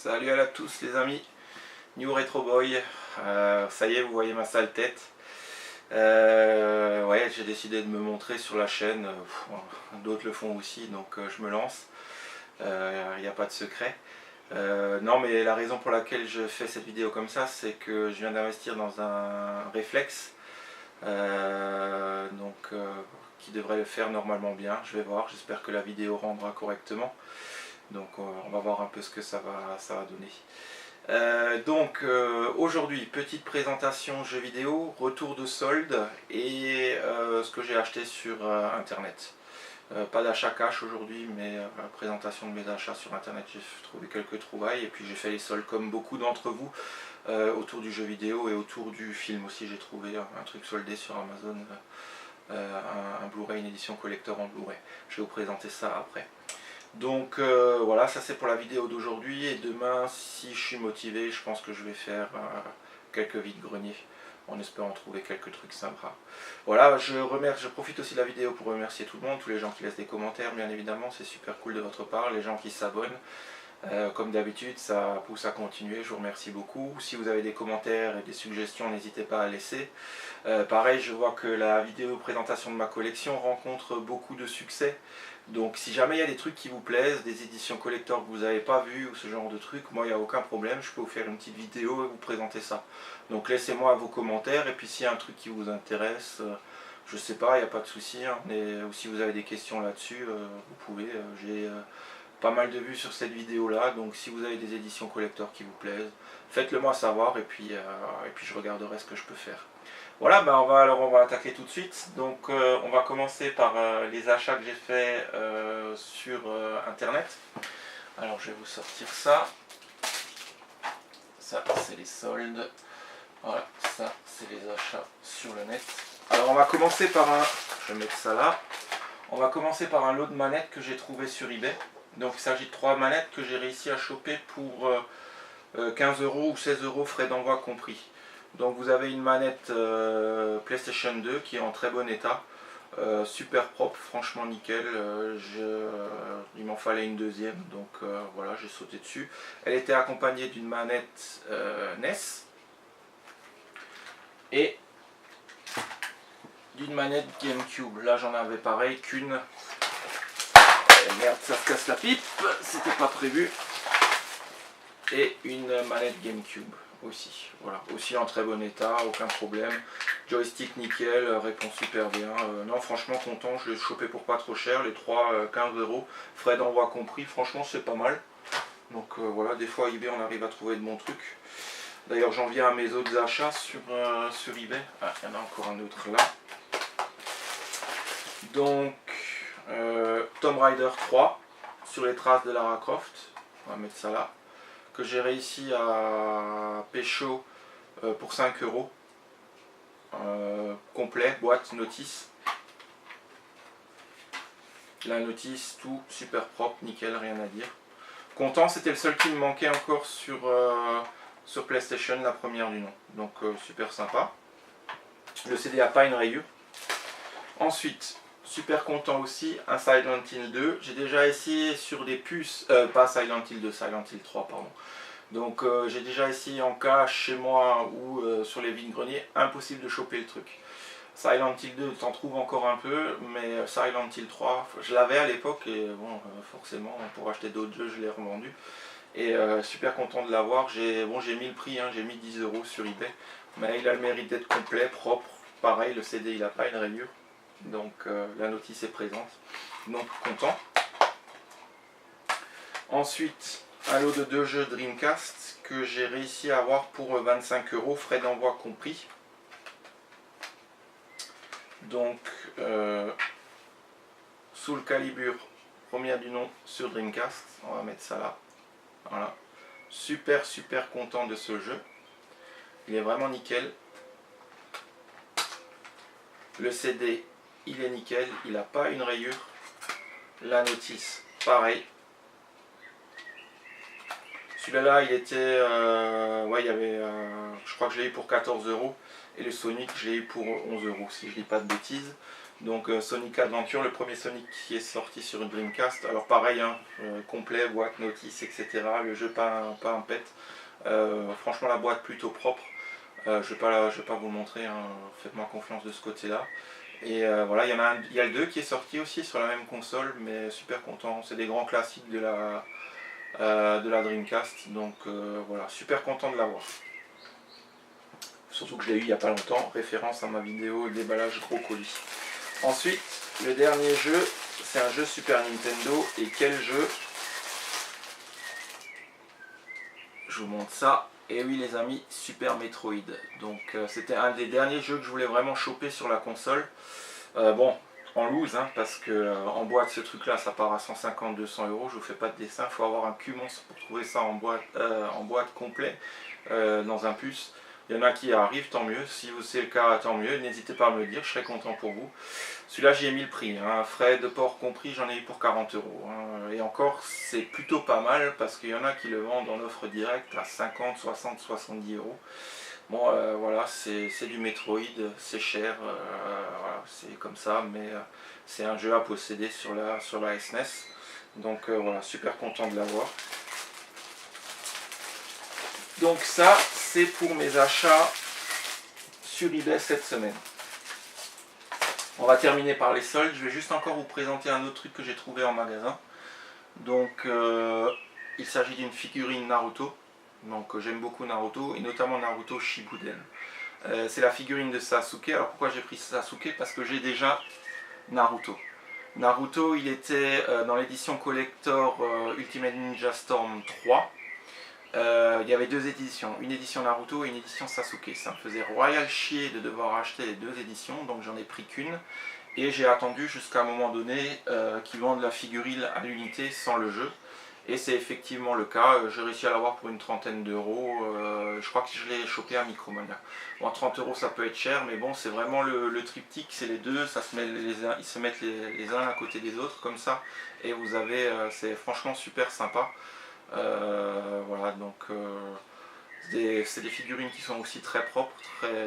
Salut à tous les amis, New Retro Boy. Ça y est, vous voyez ma sale tête. Ouais, j'ai décidé de me montrer sur la chaîne. D'autres le font aussi, donc je me lance. Il n'y a pas de secret. Non, mais la raison pour laquelle je fais cette vidéo comme ça, c'est que je viens d'investir dans un réflexe. Qui devrait le faire normalement bien. Je vais voir, j'espère que la vidéo rendra correctement. Donc on va voir un peu ce que ça va donner. Aujourd'hui, petite présentation jeux vidéo, retour de solde et ce que j'ai acheté sur internet. Pas d'achat cash aujourd'hui, mais présentation de mes achats sur internet. J'ai trouvé quelques trouvailles et puis j'ai fait les soldes comme beaucoup d'entre vous autour du jeu vidéo et autour du film aussi. J'ai trouvé un truc soldé sur Amazon, un Blu-ray, une édition collector en Blu-ray. Je vais vous présenter ça après. Donc voilà, ça c'est pour la vidéo d'aujourd'hui, et demain, si je suis motivé, je pense que je vais faire quelques vides-greniers en espérant trouver quelques trucs sympas. Voilà, je profite aussi de la vidéo pour remercier tout le monde, tous les gens qui laissent des commentaires, bien évidemment, c'est super cool de votre part, les gens qui s'abonnent. Comme d'habitude, ça pousse à continuer, je vous remercie beaucoup. Si vous avez des commentaires et des suggestions, n'hésitez pas à laisser. Pareil, je vois que la vidéo présentation de ma collection rencontre beaucoup de succès. Donc si jamais il y a des trucs qui vous plaisent, des éditions collector que vous n'avez pas vues ou ce genre de trucs, moi il n'y a aucun problème, je peux vous faire une petite vidéo et vous présenter ça. Donc laissez-moi vos commentaires, et puis s'il y a un truc qui vous intéresse, je sais pas, il n'y a pas de souci, hein, ou si vous avez des questions là-dessus, vous pouvez. J'ai pas mal de vues sur cette vidéo là, donc si vous avez des éditions collector qui vous plaisent, faites-le moi savoir, et puis je regarderai ce que je peux faire. Voilà, ben on va attaquer tout de suite. Donc on va commencer par les achats que j'ai fait sur internet. Alors je vais vous sortir ça. Ça c'est les soldes. Voilà, ça c'est les achats sur le net. Alors on va commencer par je vais mettre ça là. On va commencer par un lot de manettes que j'ai trouvé sur eBay. Donc il s'agit de 3 manettes que j'ai réussi à choper pour 15 € ou 16 € frais d'envoi compris. Donc vous avez une manette PlayStation 2 qui est en très bon état, super propre, franchement nickel. Il m'en fallait une deuxième, donc voilà, j'ai sauté dessus. Elle était accompagnée d'une manette NES et d'une manette GameCube. Là j'en avais pareil qu'une. Merde, ça se casse la pipe, c'était pas prévu. Et une manette GameCube aussi, voilà, aussi en très bon état, aucun problème, joystick nickel, répond super bien, non franchement content, je l'ai chopé pour pas trop cher, les 3 15 €, frais d'envoi compris, franchement c'est pas mal. Donc voilà, des fois eBay on arrive à trouver de bons trucs. D'ailleurs j'en viens à mes autres achats sur eBay, ah il y en a encore un autre là. Donc Tomb Raider 3, sur les traces de Lara Croft, on va mettre ça là, que j'ai réussi à pécho pour 5 €. Complet, boîte, notice. La notice, tout super propre, nickel, rien à dire. Content, c'était le seul qui me manquait encore sur PlayStation, la première du nom. Donc super sympa. Le CD n'a pas une rayure. Ensuite, super content aussi, un Silent Hill 2. J'ai déjà essayé sur des puces, pas Silent Hill 2, Silent Hill 3, pardon. Donc j'ai déjà essayé en cache chez moi ou sur les vides-greniers, impossible de choper le truc. Silent Hill 2, t'en trouves encore un peu, mais Silent Hill 3, je l'avais à l'époque, et bon, forcément, pour acheter d'autres jeux, je l'ai revendu. Et super content de l'avoir. J'ai mis le prix, hein, j'ai mis 10 € sur eBay, mais il a le mérite d'être complet, propre. Pareil, le CD, il n'a pas une rayure, donc la notice est présente, donc content. Ensuite, un lot de 2 jeux Dreamcast que j'ai réussi à avoir pour 25 €, frais d'envoi compris. Donc, Soul Calibur, première du nom sur Dreamcast, on va mettre ça là. Voilà, super content de ce jeu, il est vraiment nickel. Le CD, il est nickel, il n'a pas une rayure. La notice, pareil. Celui-là, il était, ouais, il y avait, je crois que je l'ai eu pour 14 €, et le Sonic, je l'ai eu pour 11 € si je dis pas de bêtises. Donc Sonic Adventure, le premier Sonic qui est sorti sur une Dreamcast. Alors pareil, hein, complet, boîte, notice, etc. Le jeu pas un pet. Franchement la boîte plutôt propre. Je ne vais pas vous le montrer, hein, faites-moi confiance de ce côté-là. Et voilà, il y a le 2 qui est sorti aussi sur la même console, mais super content. C'est des grands classiques de la Dreamcast, donc voilà, super content de l'avoir. Surtout que je l'ai eu il n'y a pas longtemps, référence à ma vidéo déballage gros colis. Ensuite, le dernier jeu, c'est un jeu Super Nintendo. Et quel jeu? Je vous montre ça. Et oui les amis, Super Metroid. Donc c'était un des derniers jeux que je voulais vraiment choper sur la console. Bon, en loose, hein, parce que en boîte ce truc là ça part à 150-200 euros. Je vous fais pas de dessin, il faut avoir un cul monstre pour trouver ça en boîte complet dans un puce. Il y en a qui arrivent, tant mieux. Si c'est le cas, tant mieux. N'hésitez pas à me le dire, je serai content pour vous. Celui-là, j'y ai mis le prix. Hein. Frais de port compris, j'en ai eu pour 40 euros. Hein. Et encore, c'est plutôt pas mal parce qu'il y en a qui le vendent en offre directe à 50, 60, 70 euros. Bon, voilà, c'est du Metroid, c'est cher. Voilà, c'est comme ça, mais c'est un jeu à posséder sur la SNES. Donc voilà, super content de l'avoir. Donc ça, c'est pour mes achats sur eBay cette semaine. On va terminer par les soldes. Je vais juste encore vous présenter un autre truc que j'ai trouvé en magasin. Donc il s'agit d'une figurine Naruto. Donc j'aime beaucoup Naruto et notamment Naruto Shippuden. C'est la figurine de Sasuke. Alors pourquoi j'ai pris Sasuke? Parce que j'ai déjà Naruto. Naruto, il était dans l'édition collector Ultimate Ninja Storm 3. Il y avait deux éditions, une édition Naruto et une édition Sasuke. Ça me faisait royal chier de devoir acheter les deux éditions, donc j'en ai pris qu'une. Et j'ai attendu jusqu'à un moment donné qu'ils vendent la figurine à l'unité sans le jeu. Et c'est effectivement le cas, j'ai réussi à l'avoir pour une trentaine d'euros. Je crois que je l'ai chopé à Micromania. Bon, 30 euros ça peut être cher, mais bon, c'est vraiment le triptyque, c'est les deux, ça se met ils se mettent les uns à côté des autres comme ça. Et vous avez, c'est franchement super sympa. Voilà, donc c'est des figurines qui sont aussi très propres,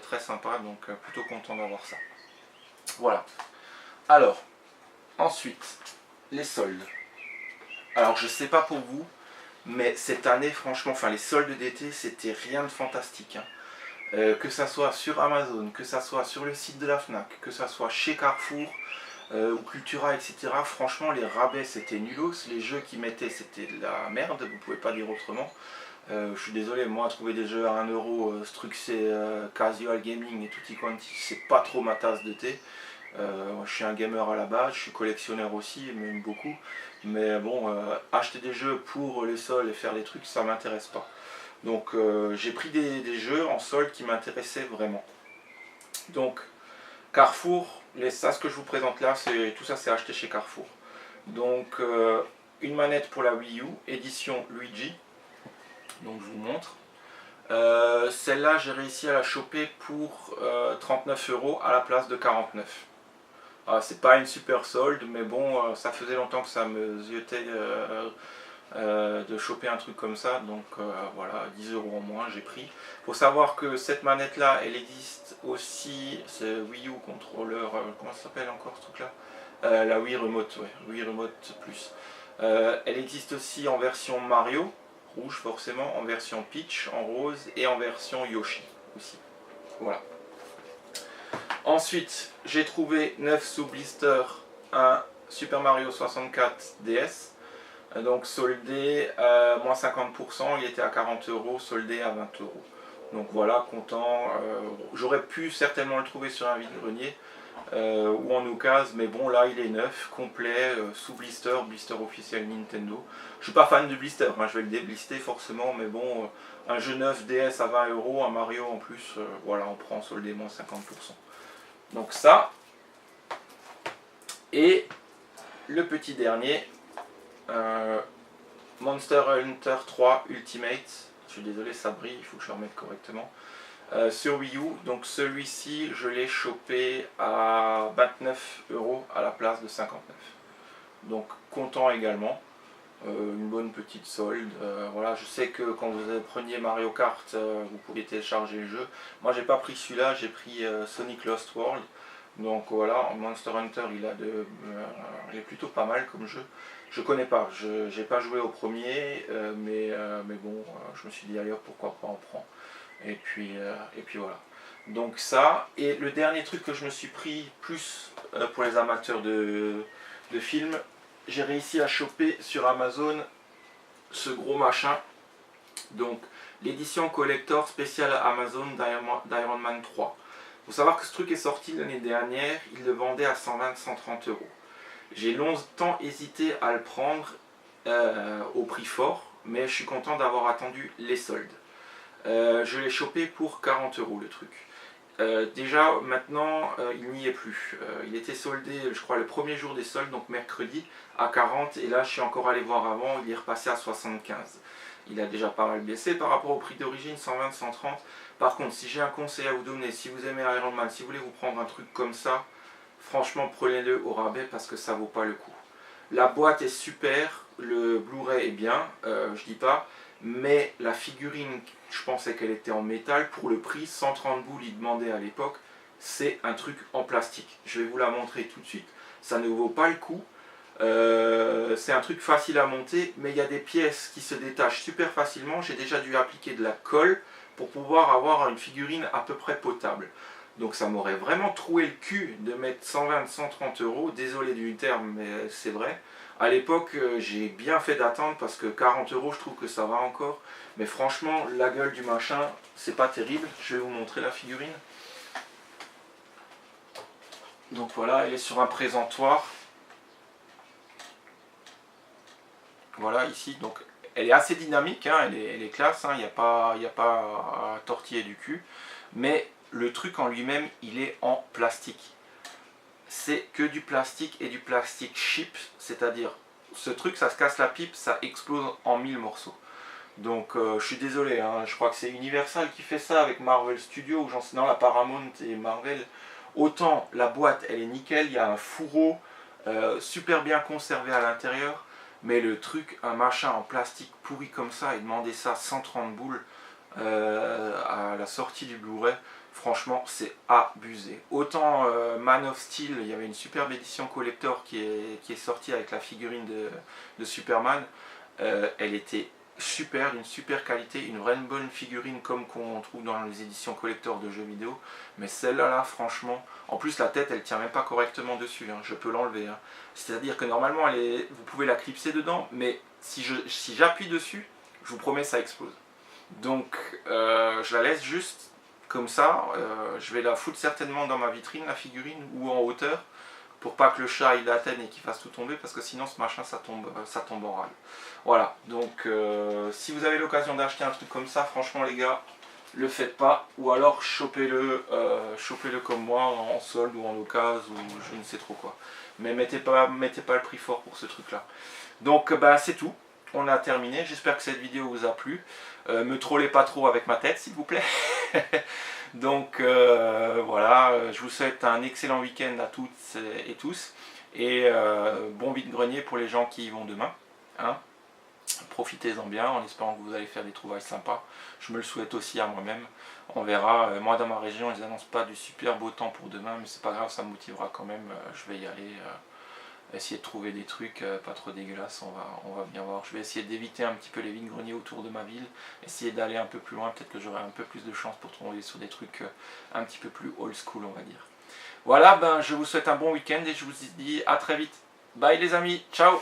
très sympas, donc plutôt content d'avoir ça. Voilà. Alors, ensuite, les soldes. Alors, je sais pas pour vous, mais cette année, franchement, enfin les soldes d'été, c'était rien de fantastique. Hein. Que ça soit sur Amazon, que ça soit sur le site de la FNAC, que ça soit chez Carrefour, ou Cultura, etc. Franchement, les rabais c'était nulos, les jeux qu'ils mettaient c'était de la merde, vous pouvez pas dire autrement. Je suis désolé, moi trouver des jeux à 1 euro, Struxé, Casual Gaming et tutti quanti, c'est pas trop ma tasse de thé. Je suis un gamer à la base, je suis collectionneur aussi, même beaucoup. Mais bon, acheter des jeux pour les soldes et faire des trucs, ça m'intéresse pas. Donc j'ai pris des jeux en solde qui m'intéressaient vraiment. Donc Carrefour, ça ce que je vous présente là, tout ça c'est acheté chez Carrefour. Donc une manette pour la Wii U, édition Luigi. Donc je vous montre. Celle-là j'ai réussi à la choper pour 39 euros à la place de 49. C'est pas une super solde, mais bon, ça faisait longtemps que ça me ziotait de choper un truc comme ça, donc voilà, 10 euros en moins j'ai pris. Il faut savoir que cette manette là, elle existe aussi, c'est Wii U contrôleur, comment ça s'appelle encore ce truc là, la Wii Remote, ouais, Wii Remote Plus. Elle existe aussi en version Mario, rouge forcément, en version Peach, en rose, et en version Yoshi aussi. Voilà. Ensuite, j'ai trouvé 9 sous blister un Super Mario 64 DS. Donc soldé moins 50%, il était à 40 euros, soldé à 20 euros. Donc voilà, content. J'aurais pu certainement le trouver sur un vide-grenier ou en occasion, mais bon là il est neuf, complet, sous blister, blister officiel Nintendo. Je suis pas fan de blister, hein, je vais le déblister forcément, mais bon, un jeu neuf DS à 20 euros, un Mario en plus, voilà, on prend soldé moins 50%. Donc ça, et le petit dernier, Monster Hunter 3 Ultimate, je suis désolé ça brille, il faut que je le remette correctement, sur Wii U. Donc celui-ci je l'ai chopé à 29 euros à la place de 59. Donc content également, une bonne petite solde. Voilà, je sais que quand vous preniez Mario Kart, vous pouviez télécharger le jeu. Moi j'ai pas pris celui-là, j'ai pris Sonic Lost World. Donc voilà, Monster Hunter il est plutôt pas mal comme jeu. Je connais pas, je n'ai pas joué au premier, mais bon, je me suis dit ailleurs pourquoi pas en prendre. Et puis voilà. Donc ça, et le dernier truc que je me suis pris, plus pour les amateurs de films, j'ai réussi à choper sur Amazon ce gros machin. Donc l'édition collector spéciale Amazon d'Iron Man 3. Il faut savoir que ce truc est sorti l'année dernière, il le vendait à 120-130 euros. J'ai longtemps hésité à le prendre au prix fort, mais je suis content d'avoir attendu les soldes. Je l'ai chopé pour 40 euros le truc. Déjà maintenant il n'y est plus. Il était soldé je crois le premier jour des soldes, donc mercredi à 40, et là je suis encore allé voir avant, il est repassé à 75. Il a déjà pas mal baissé par rapport au prix d'origine, 120-130. Par contre, si j'ai un conseil à vous donner, si vous aimez Iron Man, si vous voulez vous prendre un truc comme ça, franchement prenez-le au rabais parce que ça vaut pas le coup. La boîte est super, le Blu-ray est bien, je dis pas, mais la figurine, je pensais qu'elle était en métal, pour le prix, 130 boules, il demandait à l'époque, c'est un truc en plastique. Je vais vous la montrer tout de suite, ça ne vaut pas le coup. C'est un truc facile à monter, mais il y a des pièces qui se détachent super facilement. J'ai déjà dû appliquer de la colle pour pouvoir avoir une figurine à peu près potable. Donc ça m'aurait vraiment troué le cul de mettre 120-130 euros. Désolé du terme, mais c'est vrai. À l'époque, j'ai bien fait d'attendre parce que 40 euros, je trouve que ça va encore. Mais franchement, la gueule du machin, c'est pas terrible. Je vais vous montrer la figurine. Donc voilà, elle est sur un présentoir. Voilà, ici, donc elle est assez dynamique, hein, elle est classe, il n'y a pas à tortiller du cul. Mais le truc en lui-même, il est en plastique. C'est que du plastique et du plastique cheap, c'est-à-dire ce truc, ça se casse la pipe, ça explose en 1000 morceaux. Donc je suis désolé, hein, je crois que c'est Universal qui fait ça avec Marvel Studios, ou j'en sais non, la Paramount et Marvel. Autant la boîte, elle est nickel, il y a un fourreau super bien conservé à l'intérieur. Mais le truc, un machin en plastique pourri comme ça, et demander ça 130 boules à la sortie du Blu-ray, franchement c'est abusé. Autant Man of Steel, il y avait une superbe édition collector qui est sortie avec la figurine de Superman. Elle était super, d'une super qualité, une vraie bonne figurine comme qu'on trouve dans les éditions collector de jeux vidéo. Mais celle-là, là, franchement, en plus la tête elle tient même pas correctement dessus, hein, je peux l'enlever. Hein. C'est-à-dire que normalement vous pouvez la clipser dedans, mais si j'appuie dessus, je vous promets ça explose. Donc je la laisse juste comme ça, je vais la foutre certainement dans ma vitrine, la figurine, ou en hauteur, pour pas que le chat il l'atteigne et qu'il fasse tout tomber, parce que sinon ce machin ça tombe en râle. Voilà, donc si vous avez l'occasion d'acheter un truc comme ça, franchement les gars, le faites pas, ou alors chopez-le comme moi en solde ou en occasion ou je ne sais trop quoi. Mais mettez pas le prix fort pour ce truc là. Donc bah, c'est tout, on a terminé, j'espère que cette vidéo vous a plu. Me trollez pas trop avec ma tête s'il vous plaît. Donc voilà, je vous souhaite un excellent week-end à toutes et tous, et bon vide-grenier pour les gens qui y vont demain, hein. Profitez-en bien en espérant que vous allez faire des trouvailles sympas. Je me le souhaite aussi à moi-même. On verra. Moi dans ma région ils n'annoncent pas du super beau temps pour demain, mais c'est pas grave, ça me motivera quand même. Je vais y aller, essayer de trouver des trucs pas trop dégueulasses, on va bien voir. Je vais essayer d'éviter un petit peu les vides-greniers autour de ma ville, essayer d'aller un peu plus loin, peut-être que j'aurai un peu plus de chance pour tomber sur des trucs un petit peu plus old school on va dire. Voilà, ben je vous souhaite un bon week-end et je vous dis à très vite. Bye les amis, ciao.